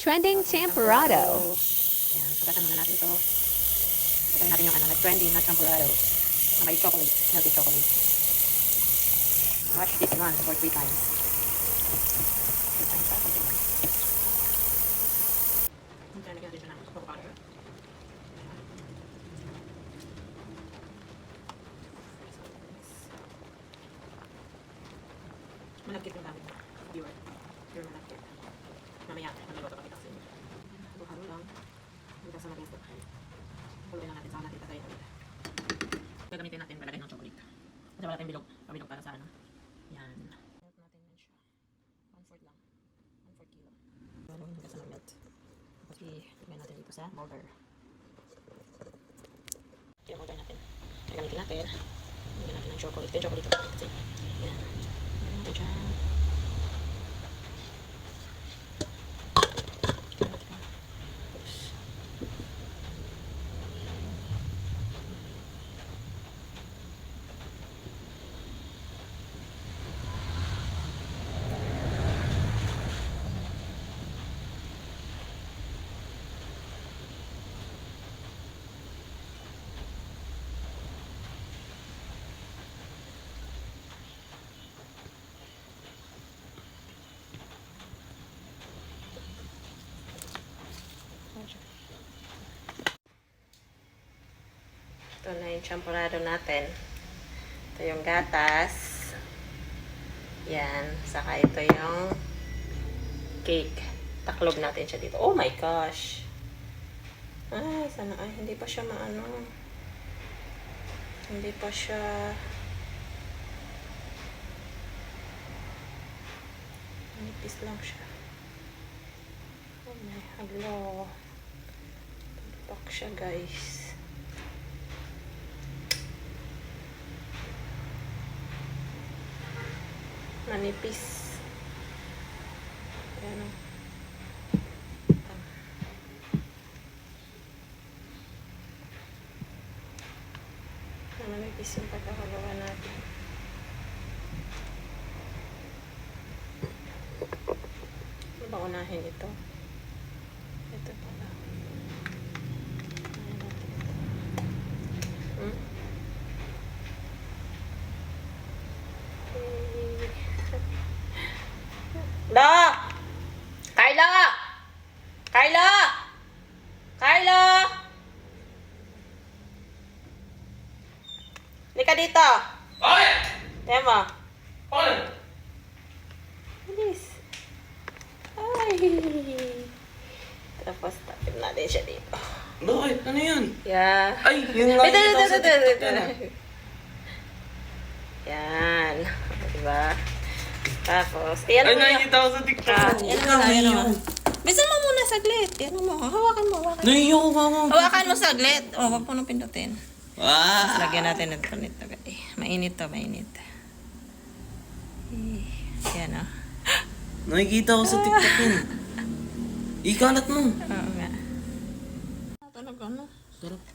Trending Champorado. Ayan, pagkatan muna natin ito. Pagkatan natin yung trending na champorado. Na may chocolate, melted chocolate. Watch this one for 3 times. 3 times ha, konti lang. Lagyan natin siya ng cocoa powder. Malagkit yung gamit. Pure malagkit. Mamaya, namiloto pakita sa inyo. Halo lang. Hanggang sa maging stock. Puluin lang natin sa natin tatay ulit. Gagamitin natin palagay ng chocolate. Kasi wala tayong bilog. Pabilog para sa ano. Yan. Melt natin yan siya. 1/4 lang. 1/4 kilo. Haluin hanggang sa mag-melt. Tapos ilagay natin dito sa molder. Yung molder natin. Gagamitin natin. Lagyan natin ng chocolate. Yung chocolate ito. Kasi, yan. Lagyan natin siya. Ito na yung champorado natin. Ito yung gatas. Yan. Saka ito yung cake. Taklob natin siya dito. Oh my gosh! Ay, sana ay, hindi pa siya maano. Hindi pa siya manipis lang siya. Oh my, hello. Tupak siya, guys. Manipis. Ayan o. Manipis yung pagkakagawa natin. Ano ba unahin ito? Ito pala. Unahin natin ito. Da! Kyla! Kyla! Kyla! Lika dito. Bakit? Tema. Bakit? Bilis. Ay. Tapos tapin natin siya dito. Bakit? Ano yun? Yeah. Ay, yun nga Ito, yung ito, sa ito, TikTok ito. yun ah. Yan. Diba? Tapos, yan Ay, mo nakikita ko sa TikTok. yan mo na, yan mo. Bisan mo muna saglit. Yan mo. Hawakan mo, hawakan. Naiiyak ko mama. Hawakan mo saglit. O, wag mo nang pindutin. Ah! Lagyan natin ito nito. Mainit to, mainit. Yan o. Nakikita ko sa TikTok yun. Ikalat mo. Oo nga. Talaga, ano? Sarap.